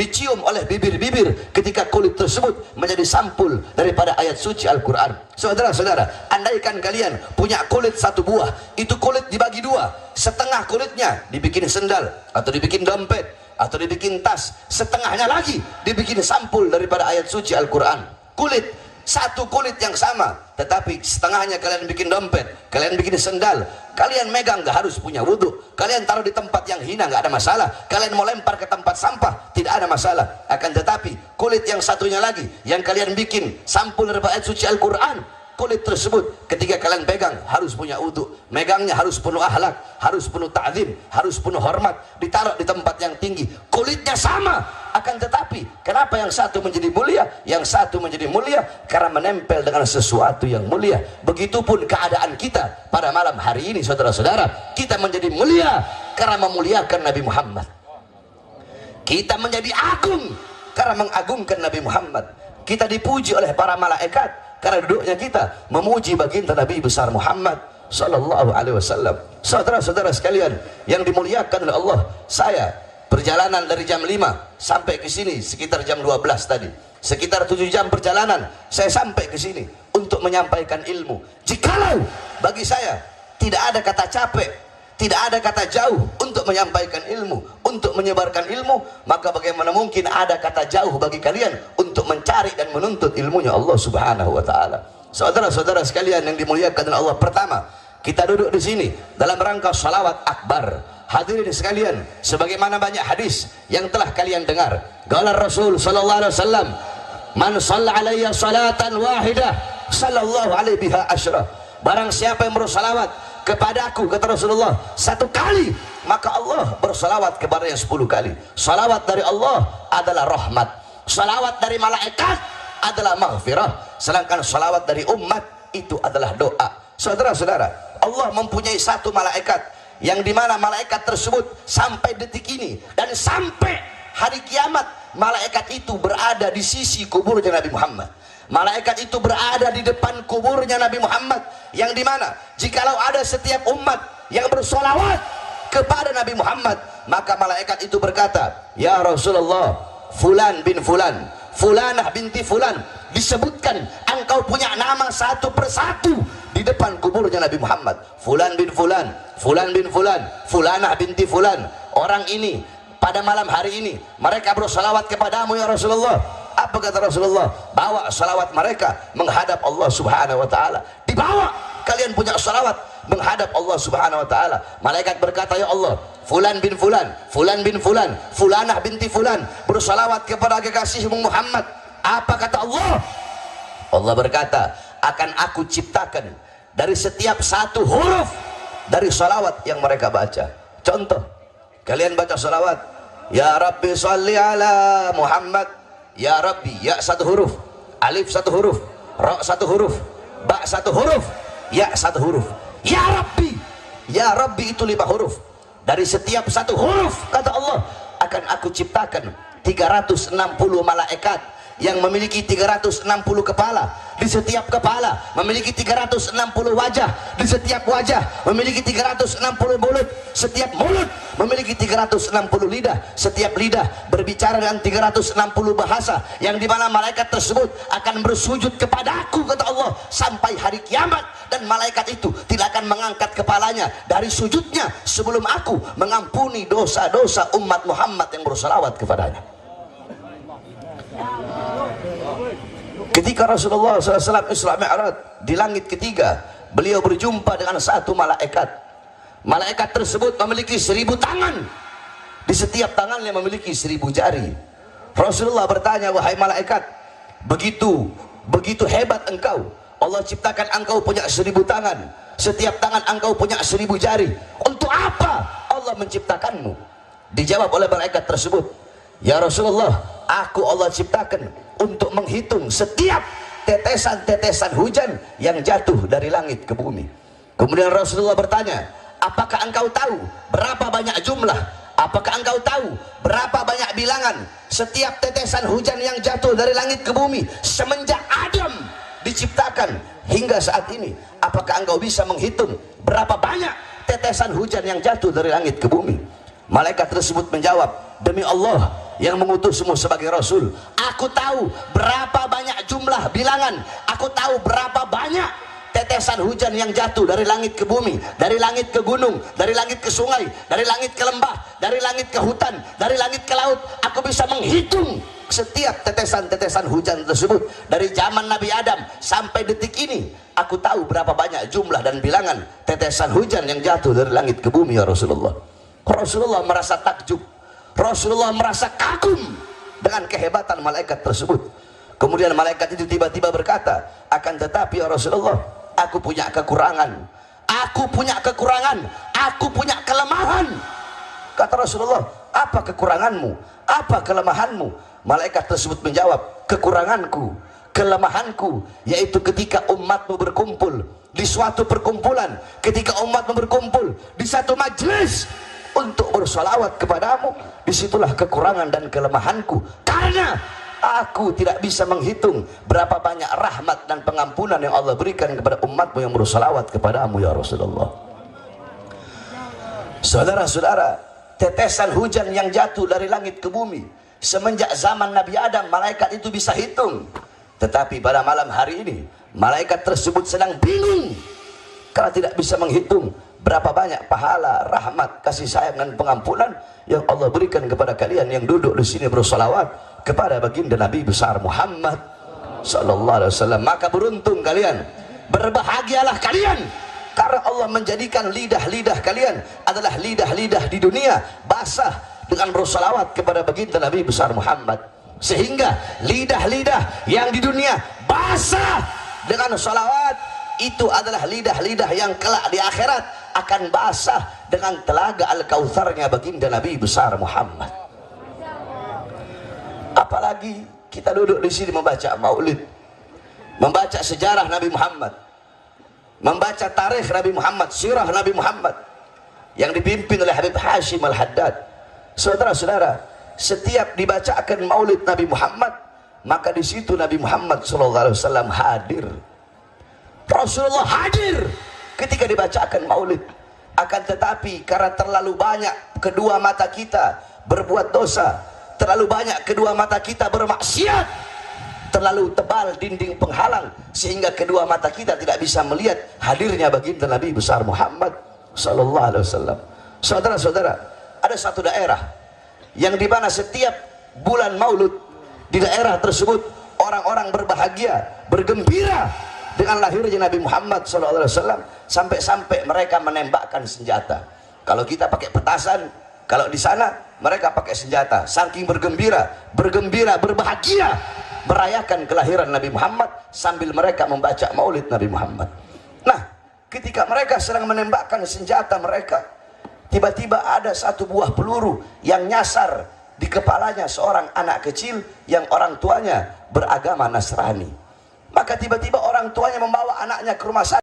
dicium oleh bibir-bibir ketika kulit tersebut menjadi sampul daripada ayat suci Al-Quran. Saudara-saudara, andaikan kalian punya kulit satu buah, itu kulit dibagi dua, setengah kulitnya dibikin sendal atau dibikin dompet atau dibikin tas, setengahnya lagi dibikin sampul daripada ayat suci Al-Quran. Kulit, satu kulit yang sama, tetapi setengahnya kalian bikin dompet, kalian bikin sendal, kalian megang gak harus punya wudhu, kalian taruh di tempat yang hina gak ada masalah, kalian mau lempar ke tempat sampah tidak ada masalah. Akan tetapi kulit yang satunya lagi yang kalian bikin sampul daripada ayat suci Al-Quran, kulit tersebut ketika kalian pegang harus punya wudhu, megangnya harus penuh akhlak, harus penuh ta'zim, harus penuh hormat, ditaruh di tempat yang tinggi. Kulitnya sama, akan tetapi kenapa yang satu menjadi mulia, yang satu menjadi mulia? Karena menempel dengan sesuatu yang mulia. Begitupun keadaan kita pada malam hari ini, saudara-saudara, kita menjadi mulia karena memuliakan Nabi Muhammad. Kita menjadi agung karena mengagungkan Nabi Muhammad. Kita dipuji oleh para malaikat karena duduknya kita memuji baginda Nabi besar Muhammad sallallahu alaihi wasallam. Saudara-saudara sekalian yang dimuliakan oleh Allah, saya perjalanan dari jam 5 sampai ke sini sekitar jam 12 tadi. Sekitar 7 jam perjalanan saya sampai ke sini untuk menyampaikan ilmu. Jikalau bagi saya tidak ada kata capek, tidak ada kata jauh untuk menyampaikan ilmu, untuk menyebarkan ilmu, maka bagaimana mungkin ada kata jauh bagi kalian untuk mencari dan menuntut ilmunya Allah Subhanahu wa taala. Saudara-saudara sekalian yang dimuliakan oleh Allah, pertama, kita duduk di sini dalam rangka salawat akbar. Hadirin sekalian, sebagaimana banyak hadis yang telah kalian dengar. Qala Rasul sallallahu alaihi wasallam, "Man shalla alayya salatan wahidah, sallallahu alaihi biha asyra." Barang siapa yang bersalawat kepadaku, kata Rasulullah, 1 kali, maka Allah bersalawat kepadanya 10 kali. Salawat dari Allah adalah rahmat, salawat dari malaikat adalah maghfirah, sedangkan salawat dari umat itu adalah doa. Saudara-saudara, Allah mempunyai satu malaikat yang dimana malaikat tersebut sampai detik ini dan sampai hari kiamat, malaikat itu berada di sisi kuburnya Nabi Muhammad. Malaikat itu berada di depan kuburnya Nabi Muhammad, yang dimana jikalau ada setiap umat yang bersolawat kepada Nabi Muhammad, maka malaikat itu berkata, "Ya Rasulullah, fulan bin fulan, fulanah binti fulan, disebutkan engkau punya nama satu persatu di depan kuburnya Nabi Muhammad. Fulan bin fulan, fulan bin fulan, fulanah binti fulan. Orang ini pada malam hari ini mereka bersalawat kepadamu ya Rasulullah." Apa kata Rasulullah? Bawa salawat mereka menghadap Allah Subhanahu wa taala. Dibawa, kalian punya salawat menghadap Allah Subhanahu wa taala. Malaikat berkata, "Ya Allah, fulan bin fulan, fulan bin fulan, fulanah binti fulan bersalawat kepada kekasihmu Muhammad." Apa kata Allah? Allah berkata, "Akan aku ciptakan dari setiap satu huruf dari salawat yang mereka baca." Contoh, kalian baca salawat, "Ya Rabbi sholli ala Muhammad." Ya Rabbi, ya 1 huruf, alif 1 huruf, ra 1 huruf, ba 1 huruf, ya 1 huruf. Ya Rabbi, ya Rabbi itu 5 huruf. Dari setiap 1 huruf, kata Allah, akan aku ciptakan 360 malaikat yang memiliki 360 kepala. Di setiap kepala memiliki 360 wajah. Di setiap wajah memiliki 360 mulut. Setiap mulut memiliki 360 lidah. Setiap lidah berbicara dengan 360 bahasa, yang dimana malaikat tersebut akan bersujud kepadaku, kata Allah, sampai hari kiamat. Dan malaikat itu tidak akan mengangkat kepalanya dari sujudnya sebelum aku mengampuni dosa-dosa umat Muhammad yang bersalawat kepadanya. Ketika Rasulullah SAW Isra Mi'raj di langit ketiga, beliau berjumpa dengan satu malaikat. Malaikat tersebut memiliki 1000 tangan. Di setiap tangannya memiliki 1000 jari. Rasulullah bertanya, "Wahai malaikat, begitu hebat engkau. Allah ciptakan engkau punya 1000 tangan. Setiap tangan engkau punya 1000 jari. Untuk apa Allah menciptakanmu?" Dijawab oleh malaikat tersebut, "Ya Rasulullah, aku Allah ciptakan untuk menghitung setiap tetesan-tetesan hujan yang jatuh dari langit ke bumi." Kemudian Rasulullah bertanya, "Apakah engkau tahu berapa banyak jumlah? Apakah engkau tahu berapa banyak bilangan setiap tetesan hujan yang jatuh dari langit ke bumi semenjak Adam diciptakan hingga saat ini? Apakah engkau bisa menghitung berapa banyak tetesan hujan yang jatuh dari langit ke bumi?" Malaikat tersebut menjawab, "Demi Allah yang mengutusmu sebagai Rasul. Aku tahu berapa banyak jumlah bilangan, aku tahu berapa banyak tetesan hujan yang jatuh dari langit ke bumi, dari langit ke gunung, dari langit ke sungai, dari langit ke lembah, dari langit ke hutan, dari langit ke laut. Aku bisa menghitung setiap tetesan-tetesan hujan tersebut dari zaman Nabi Adam sampai detik ini. Aku tahu berapa banyak jumlah dan bilangan tetesan hujan yang jatuh dari langit ke bumi ya Rasulullah. Rasulullah merasa takjub, Rasulullah merasa kagum dengan kehebatan malaikat tersebut. Kemudian malaikat itu tiba-tiba berkata, akan tetapi ya Rasulullah, aku punya kekurangan, aku punya kekurangan, aku punya kelemahan. Kata Rasulullah, apa kekuranganmu, apa kelemahanmu? Malaikat tersebut menjawab, kekuranganku, kelemahanku, yaitu ketika umatmu berkumpul di suatu perkumpulan, ketika umatmu berkumpul di satu majelis untuk bersolawat kepadamu, disitulah kekurangan dan kelemahanku, karena aku tidak bisa menghitung berapa banyak rahmat dan pengampunan yang Allah berikan kepada umatmu yang bersolawat kepadamu ya Rasulullah. Saudara-saudara, tetesan hujan yang jatuh dari langit ke bumi semenjak zaman Nabi Adam, malaikat itu bisa hitung. Tetapi pada malam hari ini, malaikat tersebut sedang bingung karena tidak bisa menghitung berapa banyak pahala, rahmat, kasih sayang dan pengampunan yang Allah berikan kepada kalian yang duduk di sini bersolawat kepada baginda Nabi besar Muhammad sallallahu alaihi wasallam. Maka beruntung kalian, berbahagialah kalian, karena Allah menjadikan lidah-lidah kalian adalah lidah-lidah di dunia basah dengan bersolawat kepada baginda Nabi besar Muhammad, sehingga lidah-lidah yang di dunia basah dengan solawat itu adalah lidah-lidah yang kelak di akhirat akan basah dengan telaga Al-Kautsarnya baginda Nabi besar Muhammad. Apalagi kita duduk di sini membaca maulid, membaca sejarah Nabi Muhammad, membaca tarikh Nabi Muhammad, sirah Nabi Muhammad yang dipimpin oleh Habib Hashim Al-Haddad. Saudara-saudara, setiap dibacakan maulid Nabi Muhammad, maka di situ Nabi Muhammad SAW hadir. Rasulullah hadir ketika dibacakan maulid. Akan tetapi karena terlalu banyak kedua mata kita berbuat dosa, terlalu banyak kedua mata kita bermaksiat, terlalu tebal dinding penghalang sehingga kedua mata kita tidak bisa melihat hadirnya baginda Nabi besar Muhammad SAW. Saudara-saudara, ada satu daerah yang dimana setiap bulan maulud di daerah tersebut orang-orang berbahagia, bergembira dengan lahirnya Nabi Muhammad SAW, sampai-sampai mereka menembakkan senjata. Kalau kita pakai petasan, kalau di sana mereka pakai senjata, saking bergembira, berbahagia merayakan kelahiran Nabi Muhammad sambil mereka membaca maulid Nabi Muhammad. Nah, ketika mereka sedang menembakkan senjata mereka, tiba-tiba ada satu buah peluru yang nyasar di kepalanya seorang anak kecil yang orang tuanya beragama Nasrani. Maka tiba-tiba orang tuanya membawa anaknya ke rumah sakit.